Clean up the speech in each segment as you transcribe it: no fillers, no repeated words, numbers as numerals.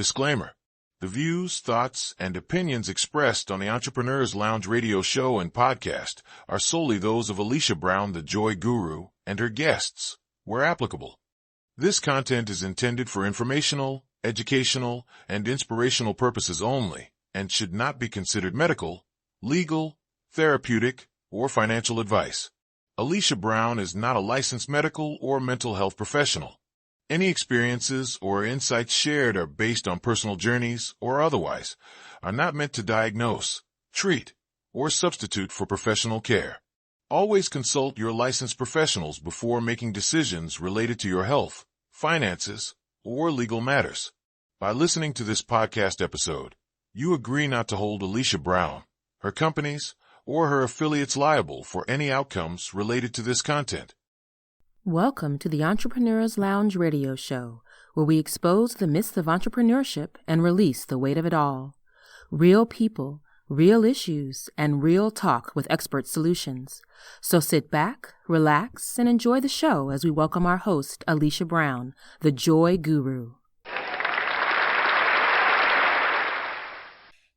Disclaimer. The views, thoughts, and opinions expressed on the Entrepreneur's Lounge radio show and podcast are solely those of Alesha Brown, the Joy Guru, and her guests, where applicable. This content is intended for informational, educational, and inspirational purposes only, and should not be considered medical, legal, therapeutic, or financial advice. Alesha Brown is not a licensed medical or mental health professional. Any experiences or insights shared are based on personal journeys or otherwise, are not meant to diagnose, treat, or substitute for professional care. Always consult your licensed professionals before making decisions related to your health, finances, or legal matters. By listening to this podcast episode, you agree not to hold Alesha Brown, her companies, or her affiliates liable for any outcomes related to this content. Welcome to the Entrepreneur's Lounge radio show, where we expose the myths of entrepreneurship and release the weight of it all. Real people, real issues, and real talk with expert solutions. So sit back, relax, and enjoy the show as we welcome our host, Alesha Brown, the Joy Guru.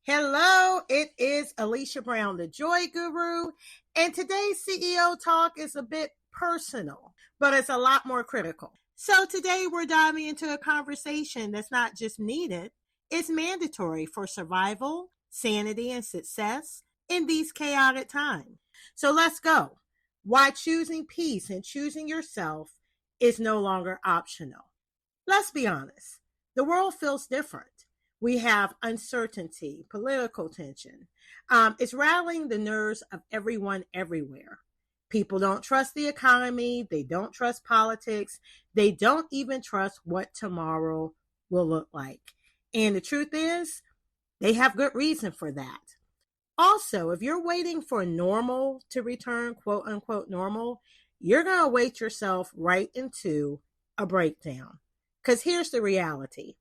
Hello, it is Alesha Brown, the Joy Guru, and today's CEO Talk is a bit personal, but it's a lot more critical. So today we're diving into a conversation that's not just needed, it's mandatory for survival, sanity, and success in these chaotic times. So let's go. Why choosing peace and choosing yourself is no longer optional. Let's be honest, the world feels different. We have uncertainty, political tension. It's rattling the nerves of everyone everywhere. People don't trust the economy. They don't trust politics. They don't even trust what tomorrow will look like. And the truth is, they have good reason for that. Also, if you're waiting for normal to return, quote unquote normal, you're going to wait yourself right into a breakdown. Because here's the reality.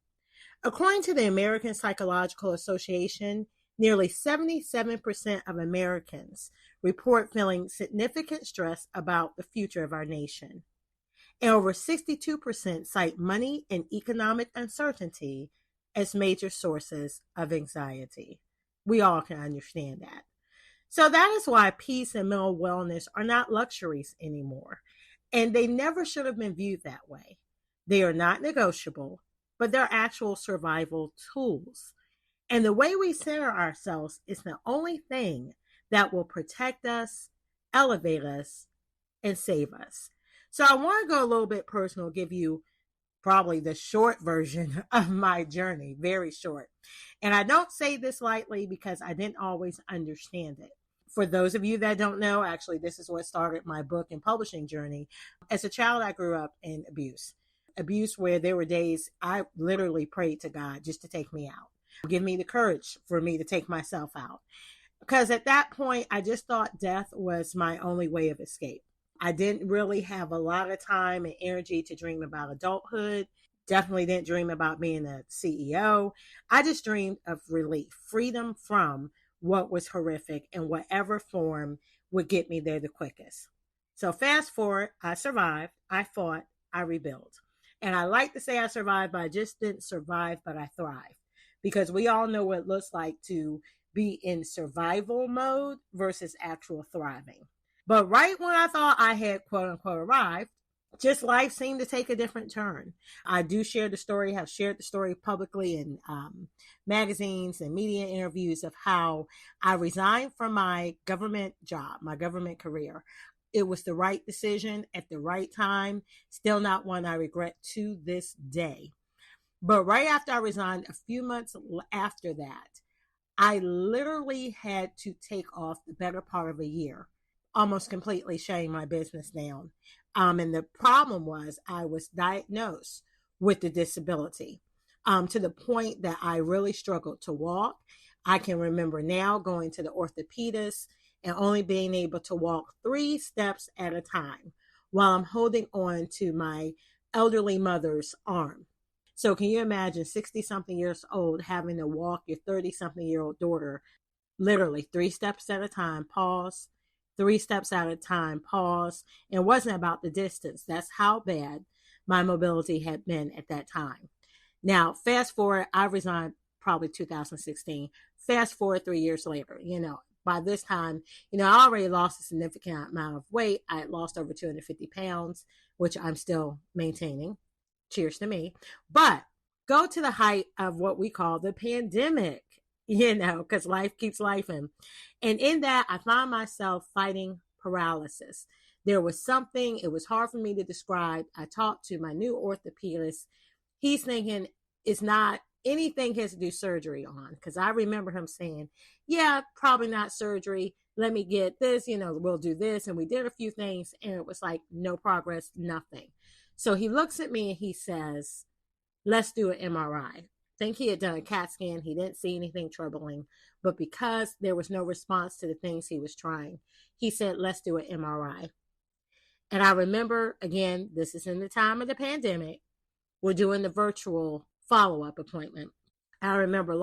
According to the American Psychological Association, nearly 77% of Americans report feeling significant stress about the future of our nation. And over 62% cite money and economic uncertainty as major sources of anxiety. We all can understand that. So that is why peace and mental wellness are not luxuries anymore. And they never should have been viewed that way. They are not negotiable, but they're actual survival tools. And the way we center ourselves is the only thing that will protect us, elevate us, and save us. So I want to go a little bit personal, give you probably the short version of my journey, very short. And I don't say this lightly because I didn't always understand it. For those of you that don't know, actually, this is what started my book and publishing journey. As a child, I grew up in abuse where there were days I literally prayed to God just to take me out. Give me the courage for me to take myself out. Because at that point, I just thought death was my only way of escape. I didn't really have a lot of time and energy to dream about adulthood. Definitely didn't dream about being a CEO. I just dreamed of relief, freedom from what was horrific in whatever form would get me there the quickest. So fast forward, I survived, I fought, I rebuilt. And I like to say I survived, but I just didn't survive, but I thrived. Because we all know what it looks like to be in survival mode versus actual thriving. But right when I thought I had quote unquote arrived, just life seemed to take a different turn. I do share the story, have shared the story publicly in magazines and media interviews of how I resigned from my government job, my government career. It was the right decision at the right time. Still not one I regret to this day. But right after I resigned, a few months after that, I literally had to take off the better part of a year, almost completely shutting my business down. And the problem was I was diagnosed with the disability to the point that I really struggled to walk. I can remember now going to the orthopedist and only being able to walk 3 steps at a time while I'm holding on to my elderly mother's arm. So can you imagine 60-something years old having to walk your 30-something-year-old daughter literally 3 steps at a time, pause, 3 steps at a time, pause. And it wasn't about the distance. That's how bad my mobility had been at that time. Now, fast forward, I resigned probably 2016. Fast forward 3 years later, by this time, I already lost a significant amount of weight. I had lost over 250 pounds, which I'm still maintaining. Cheers to me. But go to the height of what we call the pandemic, because life keeps lifing. And in that, I found myself fighting paralysis. There was something, it was hard for me to describe. I talked to my new orthopedist. He's thinking it's not anything he has to do surgery on, because I remember him saying, yeah, probably not surgery. Let me get this, we'll do this. And we did a few things, and it was like no progress, nothing. So he looks at me and he says, let's do an MRI. I think he had done a CAT scan. He didn't see anything troubling, but because there was no response to the things he was trying, he said, let's do an MRI. And I remember, again, this is in the time of the pandemic, we're doing the virtual follow-up appointment. I remember him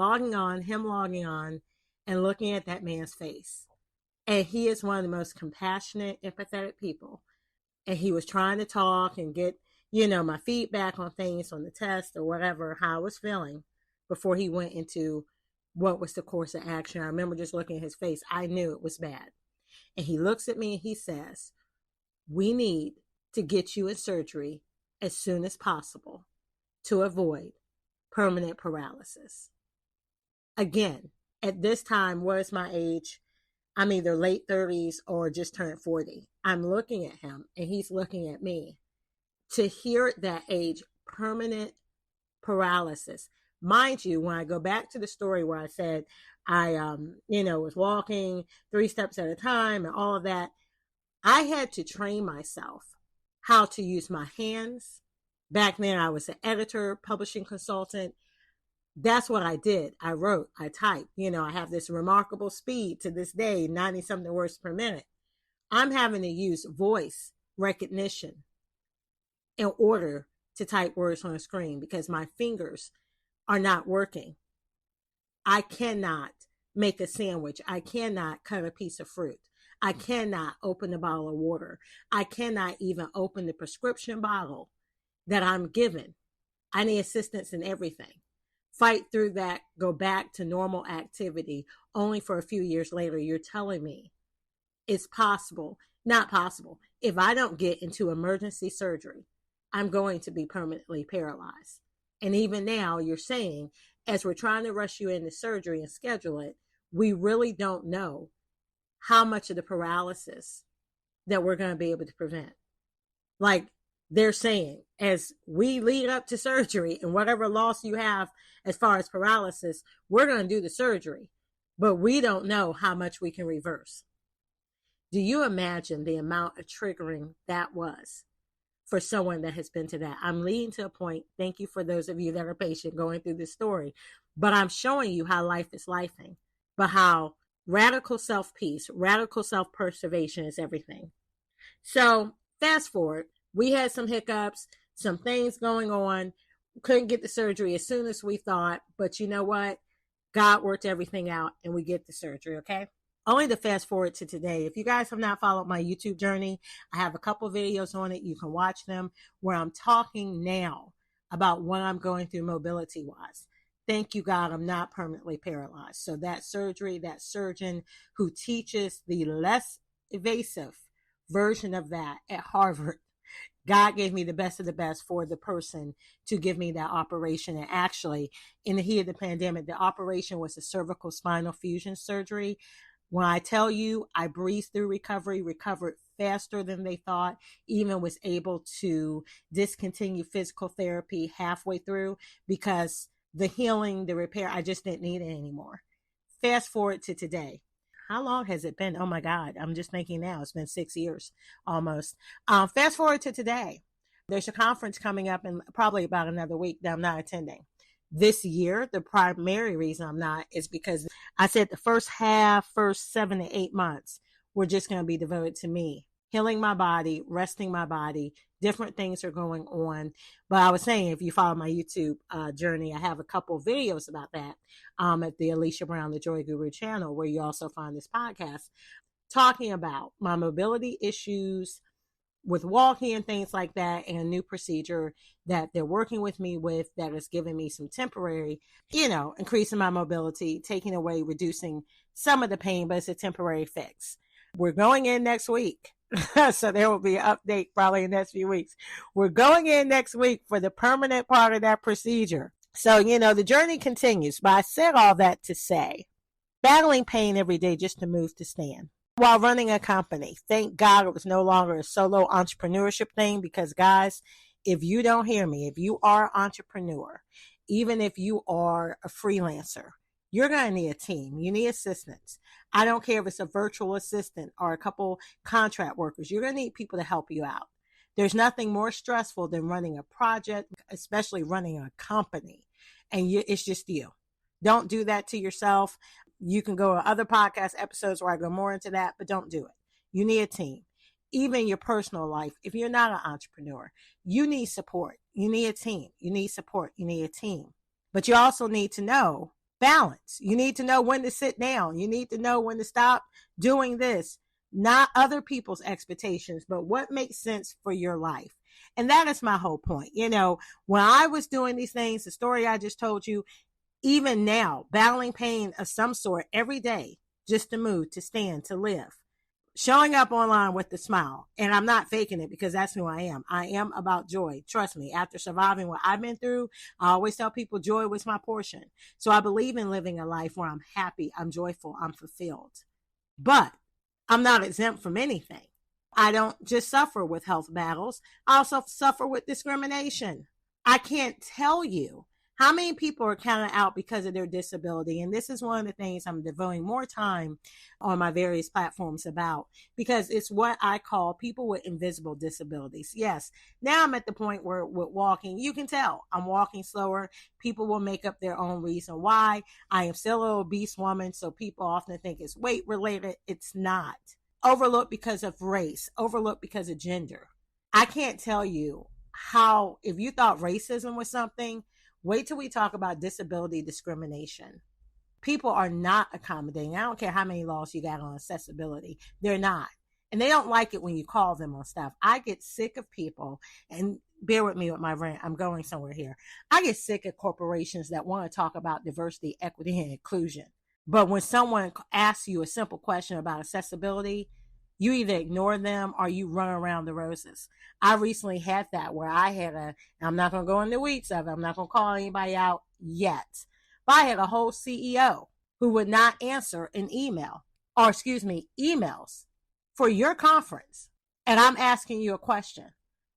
logging on and looking at that man's face. And he is one of the most compassionate, empathetic people. And he was trying to talk and get, my feedback on things on the test or whatever, how I was feeling before he went into what was the course of action. I remember just looking at his face. I knew it was bad. And he looks at me and he says, we need to get you in surgery as soon as possible to avoid permanent paralysis. Again, at this time, what is my age? I'm either late 30s or just turned 40. I'm looking at him and he's looking at me. To hear at that age, permanent paralysis. Mind you, when I go back to the story where I said I, was walking 3 steps at a time and all of that, I had to train myself how to use my hands. Back then, I was an editor, publishing consultant. That's what I did. I wrote, I typed. I have this remarkable speed to this day, 90-something words per minute. I'm having to use voice recognition in order to type words on a screen because my fingers are not working. I cannot make a sandwich. I cannot cut a piece of fruit. I cannot open a bottle of water. I cannot even open the prescription bottle that I'm given. I need assistance in everything. Fight through that, go back to normal activity, only for a few years later, you're telling me it's possible, not possible. If I don't get into emergency surgery, I'm going to be permanently paralyzed. And even now, you're saying, as we're trying to rush you into surgery and schedule it, we really don't know how much of the paralysis that we're going to be able to prevent. Like they're saying, as we lead up to surgery and whatever loss you have as far as paralysis, we're going to do the surgery, but we don't know how much we can reverse. Do you imagine the amount of triggering that was for someone that has been to that? I'm leading to a point. Thank you for those of you that are patient going through this story, but I'm showing you how life is lifing, but how radical self-peace, radical self-preservation is everything. So fast forward, we had some hiccups, some things going on. Couldn't get the surgery as soon as we thought, but you know what? God worked everything out and we get the surgery, okay? Only to fast forward to today. If you guys have not followed my YouTube journey, I have a couple videos on it. You can watch them where I'm talking now about what I'm going through mobility-wise. Thank you, God, I'm not permanently paralyzed. So that surgery, that surgeon who teaches the less invasive version of that at Harvard, God gave me the best of the best for the person to give me that operation. And actually, in the heat of the pandemic, the operation was a cervical spinal fusion surgery. When I tell you, I breezed through recovery, recovered faster than they thought, even was able to discontinue physical therapy halfway through because the healing, the repair, I just didn't need it anymore. Fast forward to today. How long has it been? Oh my God, I'm just thinking now. It's been 6 years almost. Fast forward to today. There's a conference coming up in probably about another week that I'm not attending. This year, the primary reason I'm not is because I said the first 7 to 8 months, were just going to be devoted to me, healing my body, resting my body. Different things are going on. But I was saying, if you follow my YouTube journey, I have a couple of videos about that at the Alesha Brown, the Joy Guru channel, where you also find this podcast, talking about my mobility issues, with walking and things like that, and a new procedure that they're working with me with that is giving me some temporary, increasing my mobility, taking away, reducing some of the pain, but it's a temporary fix. We're going in next week. So there will be an update probably in the next few weeks. We're going in next week for the permanent part of that procedure. So, the journey continues. But I said all that to say, battling pain every day just to move to stand. While running a company, thank God it was no longer a solo entrepreneurship thing, because guys, if you don't hear me, if you are an entrepreneur, even if you are a freelancer, you're going to need a team. You need assistance. I don't care if it's a virtual assistant or a couple contract workers. You're going to need people to help you out. There's nothing more stressful than running a project, especially running a company, and it's just you. Don't do that to yourself. You can go to other podcast episodes where I go more into that, but don't do it. You need a team. Even your personal life, if you're not an entrepreneur, you need support. You need a team. You need support. You need a team. But you also need to know balance. You need to know when to sit down. You need to know when to stop doing this. Not other people's expectations, but what makes sense for your life. And that is my whole point. When I was doing these things, the story I just told you, even now, battling pain of some sort every day, just to move, to stand, to live, showing up online with the smile. And I'm not faking it, because that's who I am. I am about joy. Trust me, after surviving what I've been through, I always tell people joy was my portion. So I believe in living a life where I'm happy, I'm joyful, I'm fulfilled. But I'm not exempt from anything. I don't just suffer with health battles. I also suffer with discrimination. I can't tell you how many people are counted out because of their disability. And this is one of the things I'm devoting more time on my various platforms about, because it's what I call people with invisible disabilities. Yes, now I'm at the point where with walking, you can tell I'm walking slower. People will make up their own reason why. I am still an obese woman, so people often think it's weight related. It's not. Overlooked because of race, overlooked because of gender. I can't tell you how, if you thought racism was something, wait till we talk about disability discrimination. People are not accommodating. I don't care how many laws you got on accessibility. They're not. And they don't like it when you call them on stuff. I get sick of people, and bear with me with my rant. I'm going somewhere here. I get sick of corporations that want to talk about diversity, equity, and inclusion. But when someone asks you a simple question about accessibility, you either ignore them or you run around the roses. I recently had that where I had I'm not going to go into the weeds of it. I'm not going to call anybody out yet. But I had a whole CEO who would not answer an email, or emails for your conference. And I'm asking you a question.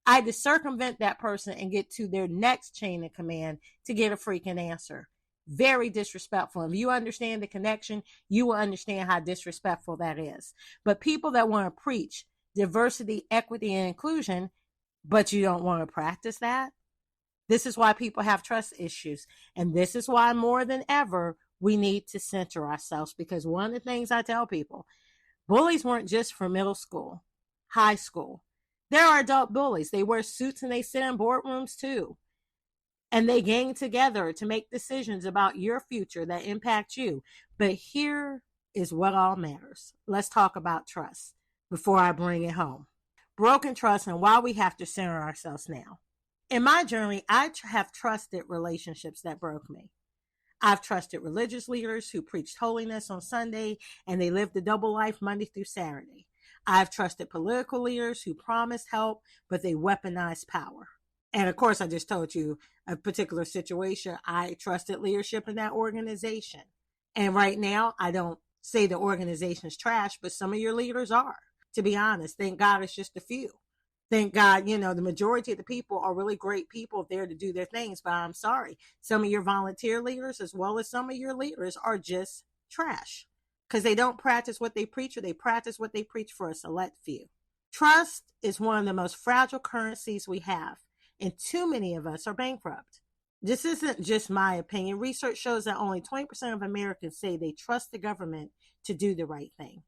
I had to circumvent that person and get to their next chain of command to get a freaking answer. Very disrespectful. If you understand the connection, you will understand how disrespectful that is. But people that want to preach diversity, equity, and inclusion, but you don't want to practice that, this is why people have trust issues. And this is why more than ever, we need to center ourselves. Because one of the things I tell people, bullies weren't just for middle school, high school. There are adult bullies. They wear suits and they sit in boardrooms too. And they gang together to make decisions about your future that impact you. But here is what all matters. Let's talk about trust before I bring it home. Broken trust and why we have to center ourselves now. In my journey, I have trusted relationships that broke me. I've trusted religious leaders who preached holiness on Sunday and they lived a double life Monday through Saturday. I've trusted political leaders who promised help, but they weaponized power. And of course, I just told you a particular situation. I trusted leadership in that organization. And right now, I don't say the organization is trash, but some of your leaders are. To be honest, thank God it's just a few. Thank God, the majority of the people are really great people there to do their things. But I'm sorry, some of your volunteer leaders, as well as some of your leaders, are just trash because they don't practice what they preach, or they practice what they preach for a select few. Trust is one of the most fragile currencies we have. And too many of us are bankrupt. This isn't just my opinion. Research shows that only 20% of Americans say they trust the government to do the right thing.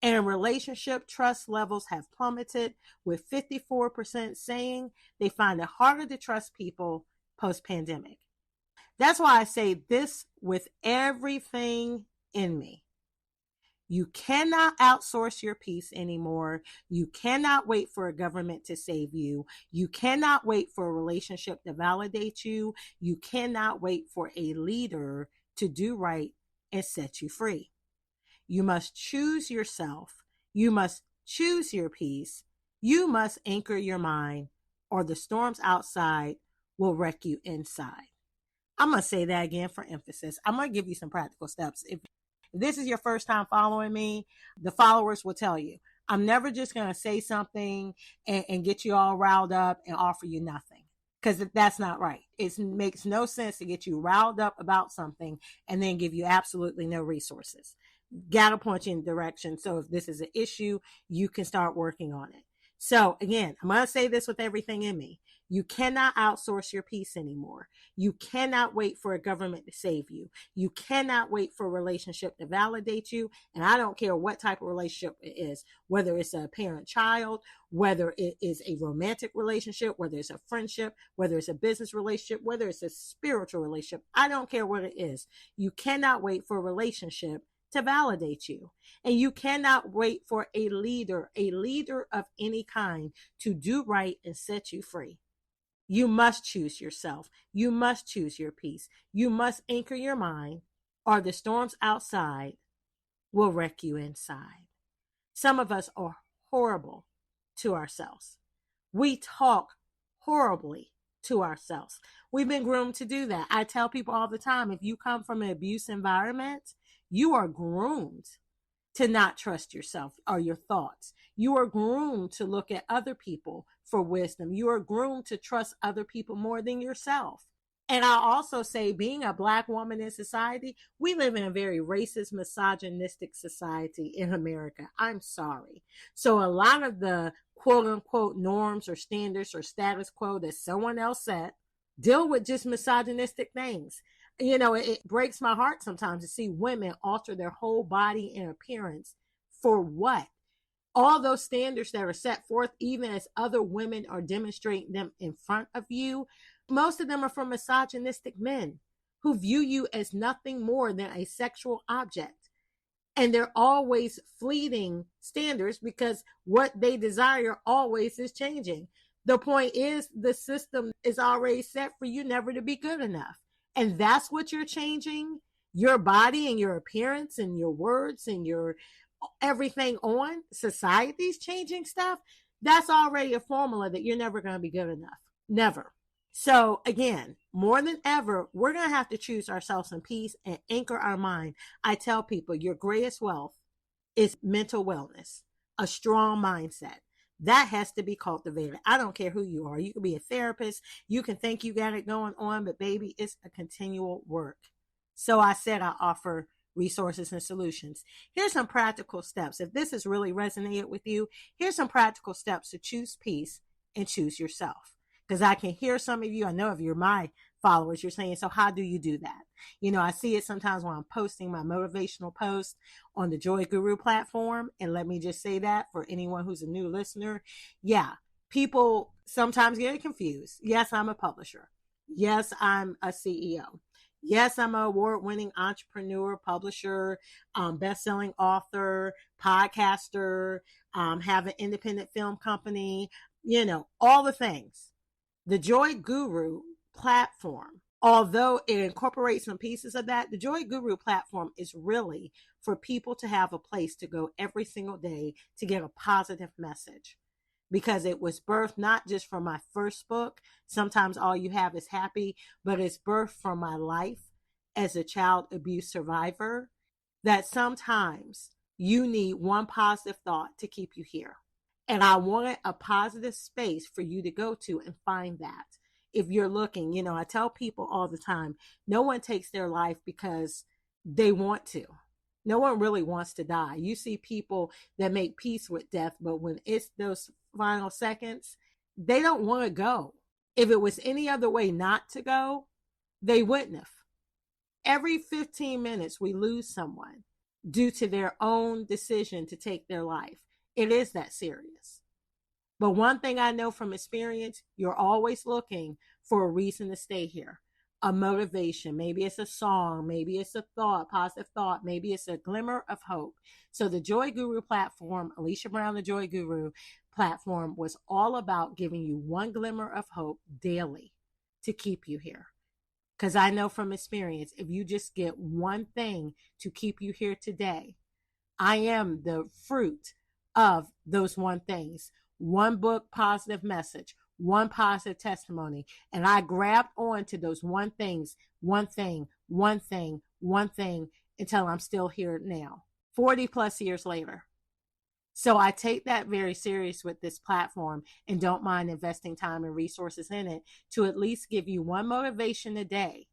And in relationship, trust levels have plummeted, with 54% saying they find it harder to trust people post-pandemic. That's why I say this with everything in me. You cannot outsource your peace anymore. You cannot wait for a government to save you. You cannot wait for a relationship to validate you. You cannot wait for a leader to do right and set you free. You must choose yourself. You must choose your peace. You must anchor your mind, or the storms outside will wreck you inside. I'm going to say that again for emphasis. I'm going to give you some practical steps. If this is your first time following me, the followers will tell you, I'm never just going to say something and get you all riled up and offer you nothing. Because that's not right. It makes no sense to get you riled up about something and then give you absolutely no resources. Gotta point you in direction. So if this is an issue, you can start working on it. So again, I'm going to say this with everything in me. You cannot outsource your peace anymore. You cannot wait for a government to save you. You cannot wait for a relationship to validate you. And I don't care what type of relationship it is, whether it's a parent-child, whether it is a romantic relationship, whether it's a friendship, whether it's a business relationship, whether it's a spiritual relationship. I don't care what it is. You cannot wait for a relationship to validate you. And you cannot wait for a leader of any kind, to do right and set you free. You must choose yourself. You must choose your peace. You must anchor your mind, or the storms outside will wreck you inside. Some of us are horrible to ourselves. We talk horribly to ourselves. We've been groomed to do that. I tell people all the time, if you come from an abuse environment, you are groomed to not trust yourself or your thoughts. You are groomed to look at other people for wisdom. You are groomed to trust other people more than yourself. And I also say, being a Black woman in society, we live in a very racist, misogynistic society in America. I'm sorry. So a lot of the quote unquote norms or standards or status quo that someone else set deal with just misogynistic things. You know, it breaks my heart sometimes to see women alter their whole body and appearance for what? All those standards that are set forth, even as other women are demonstrating them in front of you, most of them are from misogynistic men who view you as nothing more than a sexual object. And they're always fleeting standards because what they desire always is changing. The point is, the system is already set for you never to be good enough. And that's what you're changing, your body and your appearance and your words and your everything on. Society's changing stuff. That's already a formula that you're never going to be good enough. Never. So again, more than ever, we're going to have to choose ourselves in peace and anchor our mind. I tell people, your greatest wealth is mental wellness, a strong mindset. That has to be cultivated. I don't care who you are. You can be a therapist. You can think you got it going on, but baby, it's a continual work. So I said I offer resources and solutions. Here's some practical steps. If this has really resonated with you, here's some practical steps to choose peace and choose yourself. Because I can hear some of you, I know if you're my followers, you're saying, so how do you do that? You know, I see it sometimes when I'm posting my motivational posts on the Joy Guru platform. And let me just say that for anyone who's a new listener. Yeah, people sometimes get confused. Yes, I'm a publisher. Yes, I'm a CEO. Yes, I'm an award-winning entrepreneur, publisher, best-selling author, podcaster, have an independent film company, you know, all the things. The Joy Guru platform, although it incorporates some pieces of that, the Joy Guru platform is really for people to have a place to go every single day to get a positive message. Because it was birthed not just from my first book, Sometimes All You Have Is Happy, but it's birthed from my life as a child abuse survivor, that sometimes you need one positive thought to keep you here. And I wanted a positive space for you to go to and find that. If you're looking, you know, I tell people all the time, no one takes their life because they want to. No one really wants to die. You see people that make peace with death, but when it's those final seconds, they don't want to go. If it was any other way not to go, they wouldn't have. Every 15 minutes, we lose someone due to their own decision to take their life. It is that serious. But one thing I know from experience, you're always looking for a reason to stay here. a motivation. Maybe it's a song, maybe it's a thought, positive thought, maybe it's a glimmer of hope. So the Joy Guru platform, Alesha Brown, the Joy Guru platform, was all about giving you one glimmer of hope daily to keep you here. Because I know from experience, if you just get one thing to keep you here today, I am the fruit of those one things. One book, positive message, one positive testimony. And I grabbed on to those one things, one thing, one thing, one thing, until I'm still here now, 40 plus years later. So I take that very serious with this platform and don't mind investing time and resources in it to at least give you one motivation a day,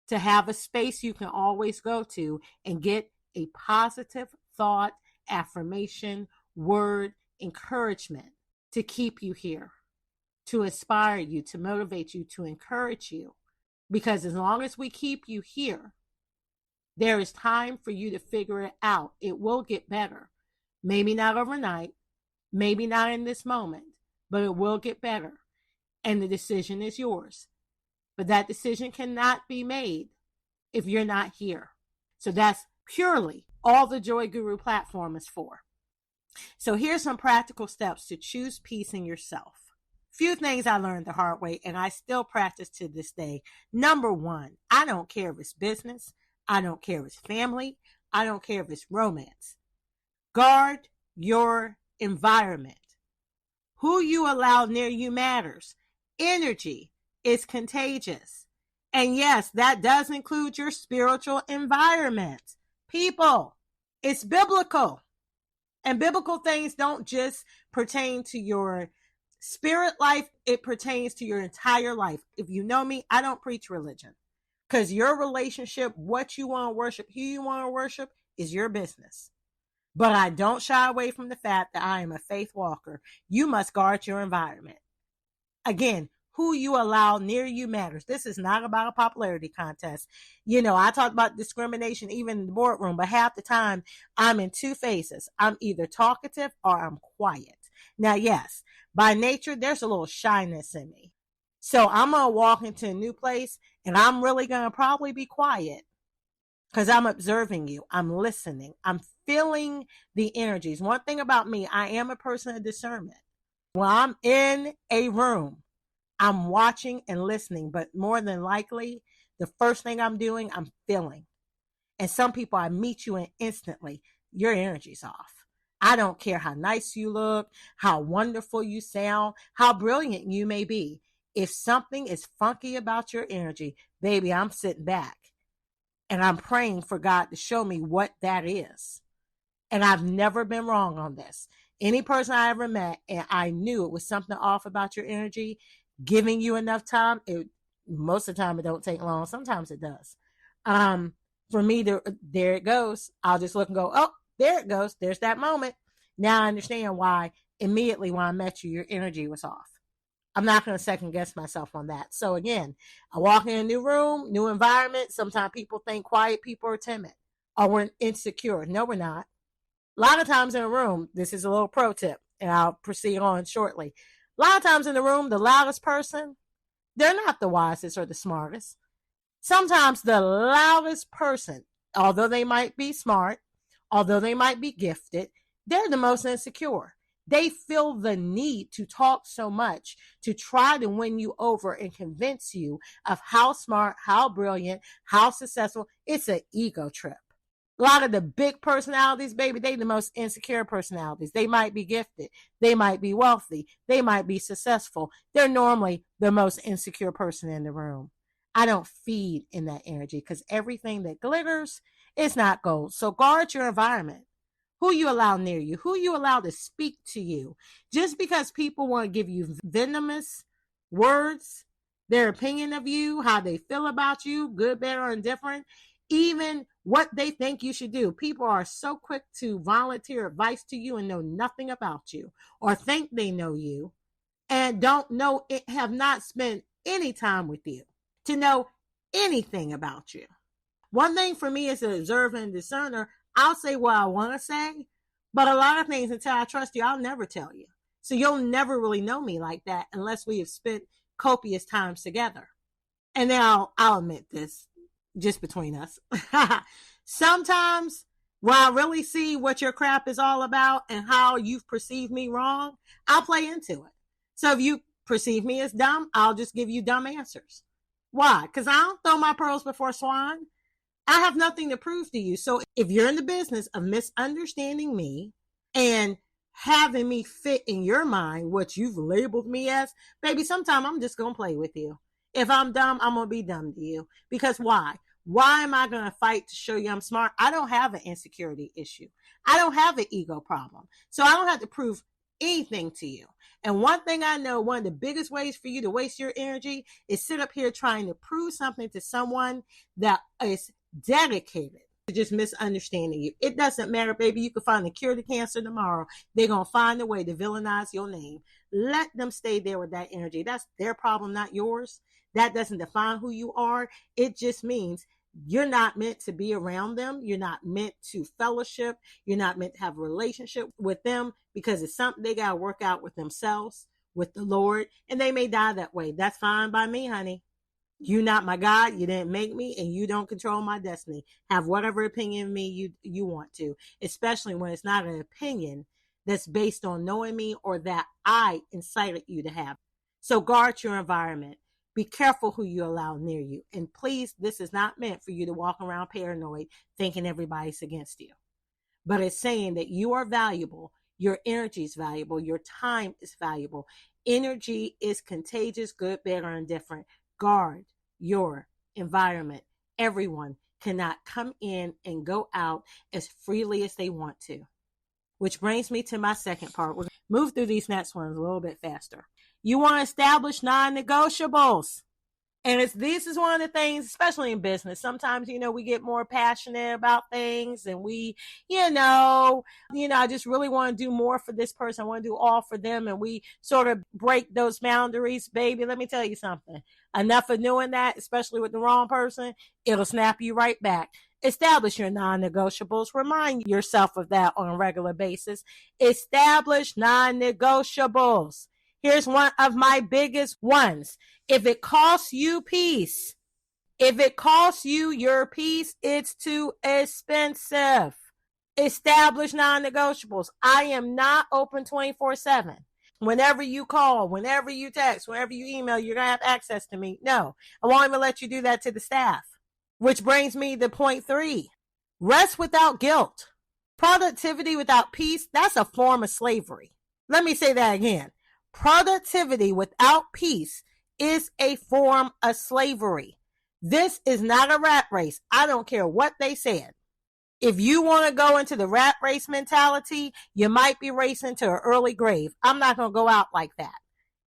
to have a space you can always go to and get a positive thought, affirmation, word, encouragement to keep you here, to inspire you, to motivate you, to encourage you. Because as long as we keep you here, there is time for you to figure it out. It will get better. Maybe not overnight, maybe not in this moment, but it will get better. And the decision is yours. But that decision cannot be made if you're not here. So that's purely all the Joy Guru platform is for. So here's some practical steps to choose peace in yourself. Few things I learned the hard way, and I still practice to this day. Number one, I don't care if it's business. I don't care if it's family. I don't care if it's romance. Guard your environment. Who you allow near you matters. Energy is contagious. And yes, that does include your spiritual environment. People, it's biblical. And biblical things don't just pertain to your spirit life, it pertains to your entire life. If you know me, I don't preach religion. Because your relationship, what you want to worship, who you want to worship, is your business. But I don't shy away from the fact that I am a faith walker. You must guard your environment. Again, who you allow near you matters. This is not about a popularity contest. You know, I talk about discrimination even in the boardroom, but half the time I'm in two phases. I'm either talkative or I'm quiet. Now, yes, by nature, there's a little shyness in me. So I'm going to walk into a new place and I'm really going to probably be quiet because I'm observing you. I'm listening. I'm feeling the energies. One thing about me, I am a person of discernment. When I'm in a room, I'm watching and listening, but more than likely, the first thing I'm doing, I'm feeling. And some people, I meet you and instantly, your energy's off. I don't care how nice you look, how wonderful you sound, how brilliant you may be. If something is funky about your energy, baby, I'm sitting back and I'm praying for God to show me what that is. And I've never been wrong on this. Any person I ever met and I knew it was something off about your energy, giving you enough time, most of the time it don't take long. Sometimes it does. For me, there it goes. I'll just look and go, oh, there it goes. There's that moment. Now I understand why immediately when I met you, your energy was off. I'm not going to second guess myself on that. So again, I walk in a new room, new environment. Sometimes people think quiet people are timid or we're insecure. No, we're not. A lot of times in a room, this is a little pro tip, and I'll proceed on shortly. A lot of times in the room, the loudest person, they're not the wisest or the smartest. Sometimes the loudest person, although they might be smart, although they might be gifted, they're the most insecure. They feel the need to talk so much to try to win you over and convince you of how smart, how brilliant, how successful. It's an ego trip. A lot of the big personalities, baby, they the most insecure personalities. They might be gifted. They might be wealthy. They might be successful. They're normally the most insecure person in the room. I don't feed in that energy because everything that glitters is not gold. So guard your environment. Who you allow near you, who you allow to speak to you. Just because people want to give you venomous words, their opinion of you, how they feel about you, good, bad, or indifferent, even what they think you should do. People are so quick to volunteer advice to you and know nothing about you or think they know you and don't know, have not spent any time with you to know anything about you. One thing for me as an observer and discerner, I'll say what I want to say, but a lot of things until I trust you, I'll never tell you. So you'll never really know me like that unless we have spent copious times together. And now I'll admit this, just between us. Sometimes when I really see what your crap is all about and how you've perceived me wrong, I'll play into it. So if you perceive me as dumb, I'll just give you dumb answers. Why? Because I don't throw my pearls before swine. I have nothing to prove to you. So if you're in the business of misunderstanding me and having me fit in your mind what you've labeled me as, baby, sometime I'm just going to play with you. If I'm dumb, I'm going to be dumb to you. Because why? Why am I going to fight to show you I'm smart? I don't have an insecurity issue. I don't have an ego problem. So I don't have to prove anything to you. And one thing I know, one of the biggest ways for you to waste your energy is sit up here trying to prove something to someone that is dedicated to just misunderstanding you. It doesn't matter, baby. You can find the cure to cancer tomorrow. They're going to find a way to villainize your name. Let them stay there with that energy. That's their problem, not yours. That doesn't define who you are. It just means you're not meant to be around them. You're not meant to fellowship. You're not meant to have a relationship with them because it's something they got to work out with themselves, with the Lord, and they may die that way. That's fine by me, honey. You're not my God. You didn't make me, and you don't control my destiny. Have whatever opinion of me you want to, especially when it's not an opinion that's based on knowing me or that I incited you to have. So guard your environment. Be careful who you allow near you. And please, this is not meant for you to walk around paranoid thinking everybody's against you. But it's saying that you are valuable. Your energy is valuable. Your time is valuable. Energy is contagious, good, bad, or indifferent. Guard your environment. Everyone cannot come in and go out as freely as they want to. Which brings me to my second part. We're going to move through these next ones a little bit faster. You want to establish non-negotiables. And this is one of the things, especially in business. Sometimes, we get more passionate about things and we, I just really want to do more for this person. I want to do all for them. And we sort of break those boundaries. Baby, let me tell you something. Enough of doing that, especially with the wrong person, it'll snap you right back. Establish your non-negotiables. Remind yourself of that on a regular basis. Establish non-negotiables. Here's one of my biggest ones. If it costs you peace, if it costs you your peace, it's too expensive. Establish non-negotiables. I am not open 24/7. Whenever you call, whenever you text, whenever you email, you're going to have access to me. No, I won't even let you do that to the staff. Which brings me to point 3. Rest without guilt. Productivity without peace, that's a form of slavery. Let me say that again. Productivity without peace is a form of slavery. This is not a rat race. I don't care what they said. If you want to go into the rat race mentality, you might be racing to an early grave. I'm not going to go out like that.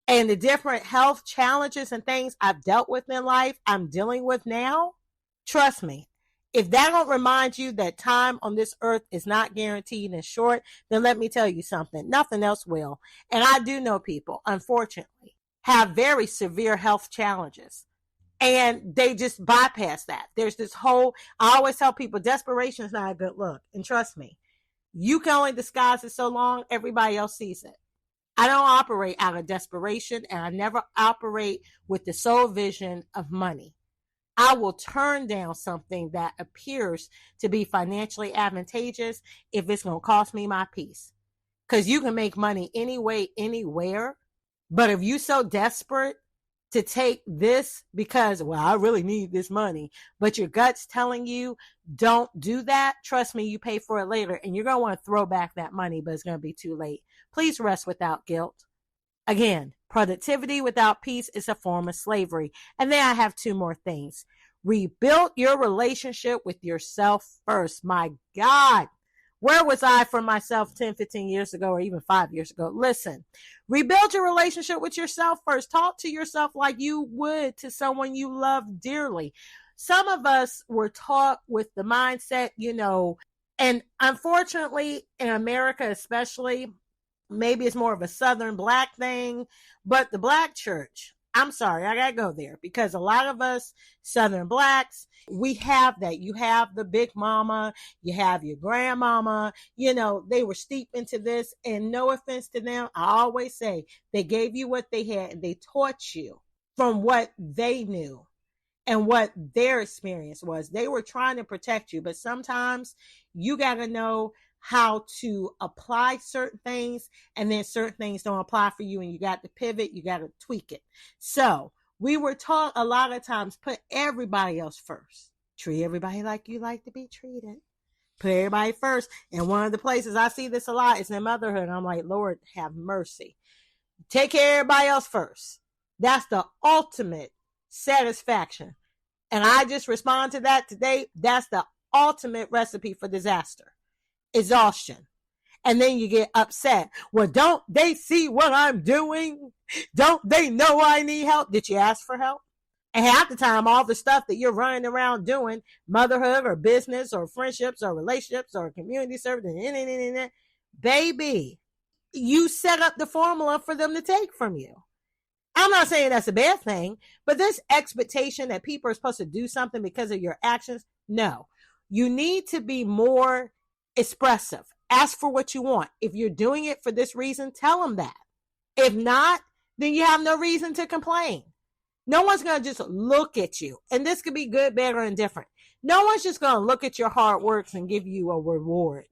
And the different health challenges and things I've dealt with in life, I'm dealing with now, trust me. If that don't remind you that time on this earth is not guaranteed and short, then let me tell you something. Nothing else will. And I do know people, unfortunately, have very severe health challenges. And they just bypass that. There's this whole, I always tell people, desperation is not a good look. And trust me, you can only disguise it so long, everybody else sees it. I don't operate out of desperation, and I never operate with the sole vision of money. I will turn down something that appears to be financially advantageous if it's going to cost me my peace. Because you can make money anyway, anywhere. But if you're so desperate to take this because, well, I really need this money, but your gut's telling you don't do that, trust me, you pay for it later. And you're going to want to throw back that money, but it's going to be too late. Please rest without guilt. Again, productivity without peace is a form of slavery. And then I have 2 more things. Rebuild your relationship with yourself first. My God, where was I for myself 10, 15 years ago, or even 5 years ago? Listen, rebuild your relationship with yourself first. Talk to yourself like you would to someone you love dearly. Some of us were taught with the mindset, and unfortunately in America especially, maybe it's more of a Southern Black thing, but the Black church, I'm sorry, I got to go there because a lot of us Southern Blacks, we have that. You have the big mama, you have your grandmama, they were steeped into this, and no offense to them. I always say they gave you what they had and they taught you from what they knew. and what their experience was. They were trying to protect you, but sometimes you got to know how to apply certain things, and then certain things don't apply for you, and you got to pivot, you got to tweak it. So we were taught a lot of times, put everybody else first. Treat everybody like you like to be treated. Put everybody first. And one of the places I see this a lot is in motherhood. I'm like, Lord, have mercy. Take care of everybody else first. That's the ultimate satisfaction. And I just respond to that today. That's the ultimate recipe for disaster. Exhaustion. And then you get upset. Well, don't they see what I'm doing? Don't they know I need help? Did you ask for help? And half the time, all the stuff that you're running around doing, motherhood or business or friendships or relationships or community service, baby, you set up the formula for them to take from you. I'm not saying that's a bad thing, but this expectation that people are supposed to do something because of your actions, no. You need to be more expressive. Ask for what you want. If you're doing it for this reason, tell them that. If not, then you have no reason to complain. No one's going to just look at you. And this could be good, bad, or indifferent. No one's just going to look at your hard works and give you a reward.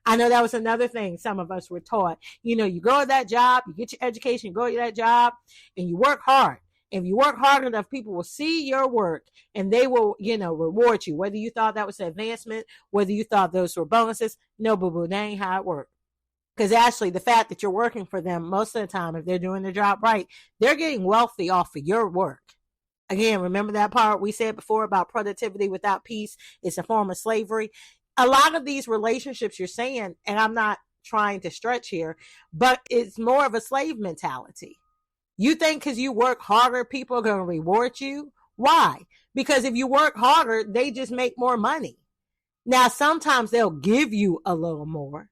I know that was another thing some of us were taught. You know, you go to that job, you get your education, you go to that job, and you work hard. If you work hard enough, people will see your work and they will, reward you. Whether you thought that was an advancement, whether you thought those were bonuses. No, boo-boo, that ain't how it works. Because actually, the fact that you're working for them, most of the time, if they're doing their job right, they're getting wealthy off of your work. Again, remember that part we said before about productivity without peace is a form of slavery. A lot of these relationships you're saying, and I'm not trying to stretch here, but it's more of a slave mentality. You think because you work harder, people are going to reward you? Why? Because if you work harder, they just make more money. Now, sometimes they'll give you a little more.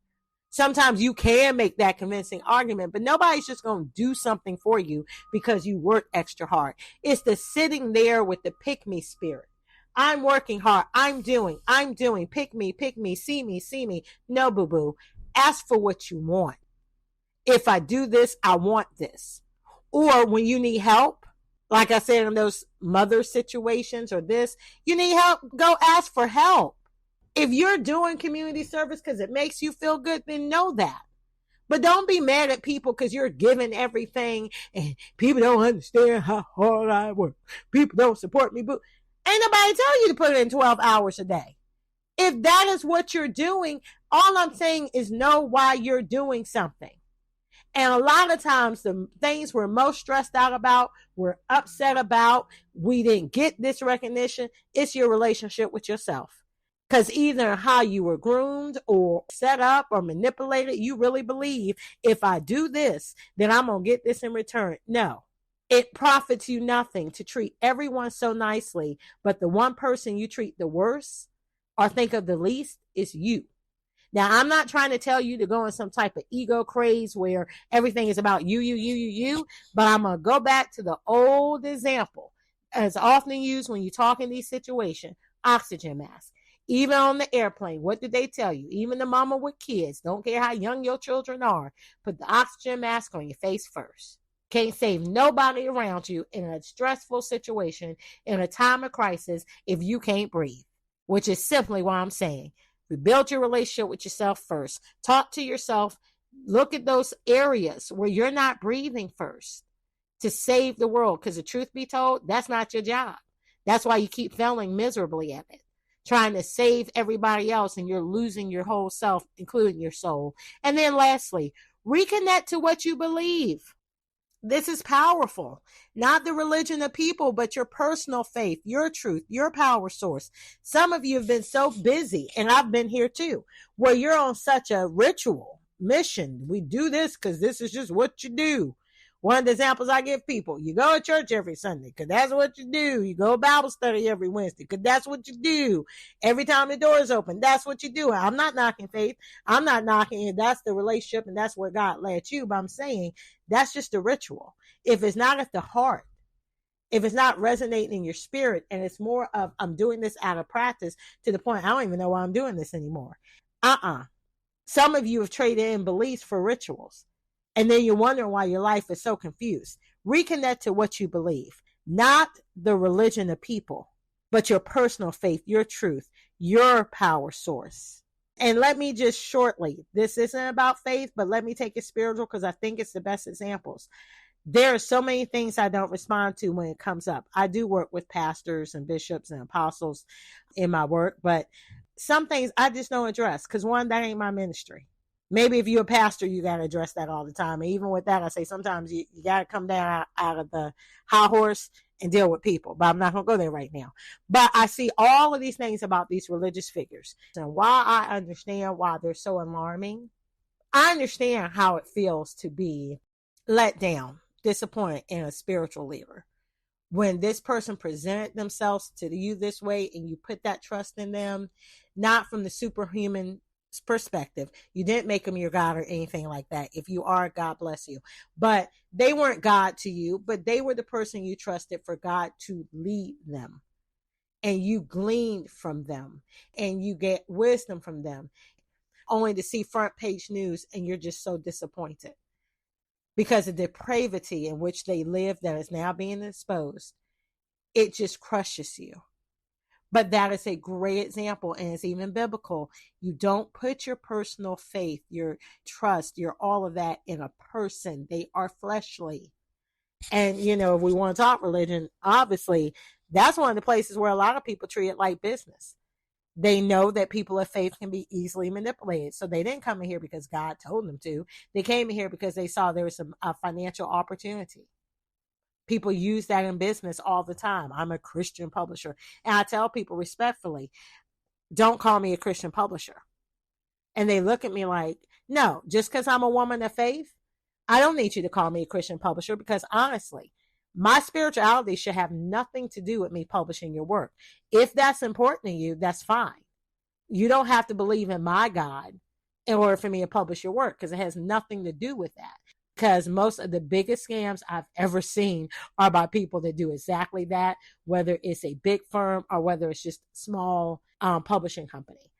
Sometimes you can make that convincing argument, but nobody's just going to do something for you because you work extra hard. It's the sitting there with the pick me spirit. I'm working hard. I'm doing. Pick me, see me. No, boo-boo. Ask for what you want. If I do this, I want this. Or when you need help, like I said in those mother situations or this, you need help, go ask for help. If you're doing community service because it makes you feel good, then know that. But don't be mad at people because you're giving everything and people don't understand how hard I work. People don't support me. But ain't nobody tell you to put in 12 hours a day. If that is what you're doing, all I'm saying is know why you're doing something. And a lot of times the things we're most stressed out about, we're upset about, we didn't get this recognition, it's your relationship with yourself. Because either how you were groomed or set up or manipulated, you really believe if I do this, then I'm going to get this in return. No, it profits you nothing to treat everyone so nicely, but the one person you treat the worst or think of the least is you. Now, I'm not trying to tell you to go in some type of ego craze where everything is about you, but I'm going to go back to the old example as often used when you talk in these situations, oxygen mask. Even on the airplane, what did they tell you? Even the mama with kids, don't care how young your children are, put the oxygen mask on your face first. Can't save nobody around you in a stressful situation, in a time of crisis, if you can't breathe, which is simply what I'm saying. Rebuild your relationship with yourself first. Talk to yourself. Look at those areas where you're not breathing first to save the world. Because the truth be told, that's not your job. That's why you keep failing miserably at it. Trying to save everybody else and you're losing your whole self, including your soul. And then lastly, reconnect to what you believe. This is powerful. Not the religion of people, but your personal faith, your truth, your power source. Some of you have been so busy, and I've been here too, where you're on such a ritual mission. We do this because this is just what you do. One of the examples I give people, you go to church every Sunday because that's what you do. You go to Bible study every Wednesday because that's what you do. Every time the door is open, that's what you do. I'm not knocking faith. I'm not knocking it. That's the relationship and that's where God led you. But I'm saying that's just a ritual. If it's not at the heart, if it's not resonating in your spirit and it's more of I'm doing this out of practice to the point I don't even know why I'm doing this anymore. Some of you have traded in beliefs for rituals. And then you're wondering why your life is so confused. Reconnect to what you believe, not the religion of people. but your personal faith, your truth, your power source. And let me just shortly, this isn't about faith, but let me take it spiritual because I think it's the best examples. There are so many things I don't respond to when it comes up. I do work with pastors and bishops and apostles in my work, but some things I just don't address because one, that ain't my ministry. Maybe if you're a pastor, you got to address that all the time. And even with that, I say sometimes you got to come down out of the high horse and deal with people. But I'm not going to go there right now. But I see all of these things about these religious figures. And while I understand why they're so alarming, I understand how it feels to be let down, disappointed in a spiritual leader. When this person presented themselves to you this way and you put that trust in them, not from the superhuman perspective. You didn't make them your God or anything like that. If you are, God bless you. But they weren't God to you, but they were the person you trusted for God to lead them. And you gleaned from them and you get wisdom from them, only to see front page news and you're just so disappointed because the depravity in which they live that is now being exposed. It just crushes you. But that is a great example, and it's even biblical. You don't put your personal faith, your trust, your all of that in a person. They are fleshly. And, if we want to talk religion, obviously, that's one of the places where a lot of people treat it like business. They know that people of faith can be easily manipulated. So they didn't come in here because God told them to. They came in here because they saw there was a financial opportunity. People use that in business all the time. I'm a Christian publisher. And I tell people respectfully, don't call me a Christian publisher. And they look at me like, no, just because I'm a woman of faith, I don't need you to call me a Christian publisher because honestly, my spirituality should have nothing to do with me publishing your work. If that's important to you, that's fine. You don't have to believe in my God in order for me to publish your work because it has nothing to do with that. Because most of the biggest scams I've ever seen are by people that do exactly that, whether it's a big firm or whether it's just a small publishing company.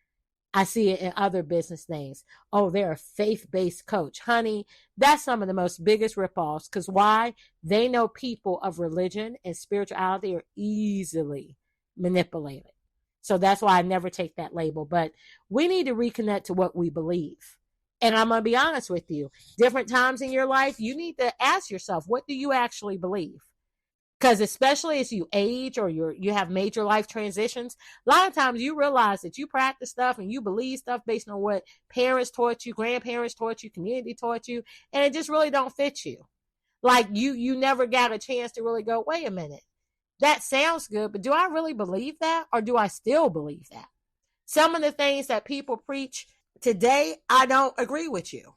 I see it in other business things. Oh, they're a faith-based coach. Honey, that's some of the most biggest ripoffs. Because why? They know people of religion and spirituality are easily manipulated. So that's why I never take that label. But we need to reconnect to what we believe. And I'm going to be honest with you. Different times in your life, you need to ask yourself, what do you actually believe? Because especially as you age or you have major life transitions, a lot of times you realize that you practice stuff and you believe stuff based on what parents taught you, grandparents taught you, community taught you, and it just really don't fit you. Like you never got a chance to really go, wait a minute, that sounds good, but do I really believe that or do I still believe that? Some of the things that people preach today, I don't agree with you.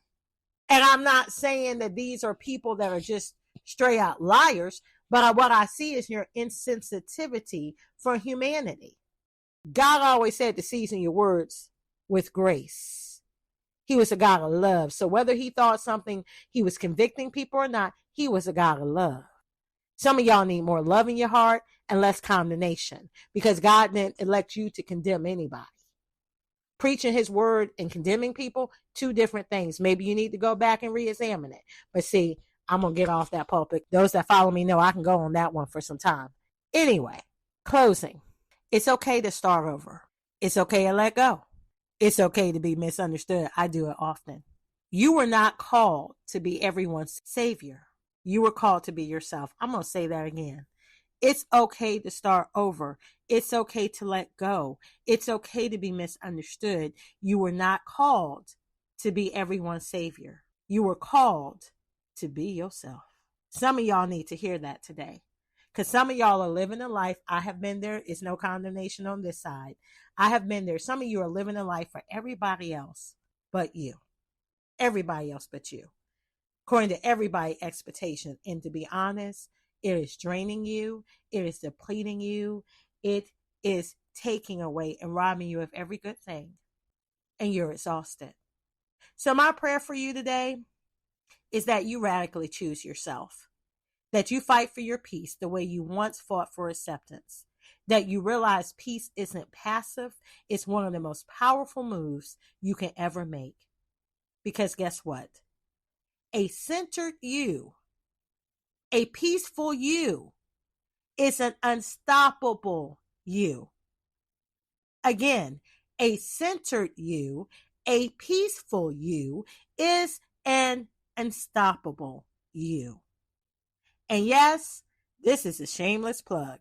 And I'm not saying that these are people that are just straight out liars, but what I see is your insensitivity for humanity. God always said to season your words with grace. He was a God of love. So whether he thought something, he was convicting people or not, he was a God of love. Some of y'all need more love in your heart and less condemnation because God didn't elect you to condemn anybody. Preaching his word and condemning people, two different things. Maybe you need to go back and re-examine it. But see, I'm going to get off that pulpit. Those that follow me know I can go on that one for some time. Anyway, closing. It's okay to start over. It's okay to let go. It's okay to be misunderstood. I do it often. You were not called to be everyone's savior. You were called to be yourself. I'm going to say that again. It's okay to start over. It's okay to let go. It's okay to be misunderstood. You were not called to be everyone's savior. You were called to be yourself. Some of y'all need to hear that today. Because some of y'all are living a life. I have been there. It's no condemnation on this side. I have been there. Some of you are living a life for everybody else but you. Everybody else but you. According to everybody's expectation. And to be honest, it is draining you. It is depleting you. It is taking away and robbing you of every good thing. And you're exhausted. So my prayer for you today is that you radically choose yourself. That you fight for your peace the way you once fought for acceptance. That you realize peace isn't passive. It's one of the most powerful moves you can ever make. Because guess what? A centered you, a peaceful you, is an unstoppable you. Again, a centered you, a peaceful you, is an unstoppable you. And yes, this is a shameless plug.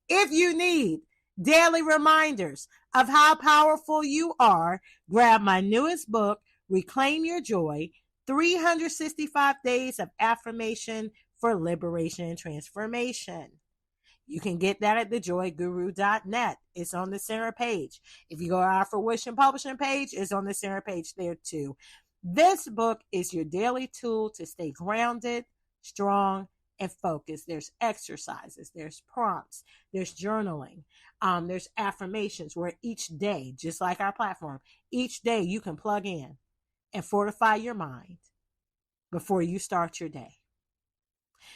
If you need daily reminders of how powerful you are, grab my newest book, Reclaim Your Joy, 365 Days of Affirmation for Liberation and Transformation. You can get that at thejoyguru.net. It's on the center page. If you go to our Fruition Publishing page, it's on the center page there too. This book is your daily tool to stay grounded, strong, and focused. There's exercises, there's prompts, there's journaling, there's affirmations where each day, just like our platform, each day you can plug in and fortify your mind before you start your day.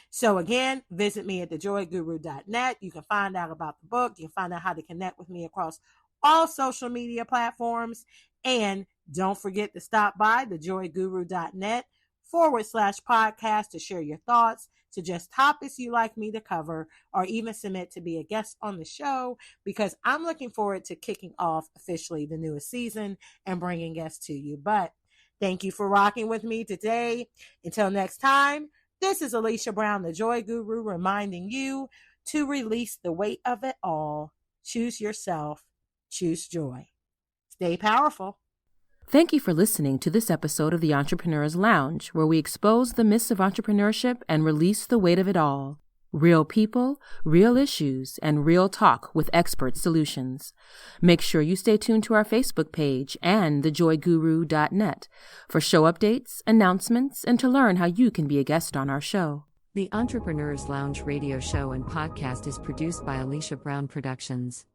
So again, visit me at thejoyguru.net. You can find out about the book. You can find out how to connect with me across all social media platforms. And don't forget to stop by thejoyguru.net/podcast to share your thoughts, suggest topics you'd like me to cover, or even submit to be a guest on the show, because I'm looking forward to kicking off officially the newest season and bringing guests to you. But thank you for rocking with me today. Until next time, this is Alesha Brown, the Joy Guru, reminding you to release the weight of it all. Choose yourself. Choose joy. Stay powerful. Thank you for listening to this episode of the Entrepreneur's Lounge, where we expose the myths of entrepreneurship and release the weight of it all. Real people, real issues, and real talk with expert solutions. Make sure you stay tuned to our Facebook page and thejoyguru.net for show updates, announcements, and to learn how you can be a guest on our show. The Entrepreneur's Lounge radio show and podcast is produced by Alesha Brown Productions.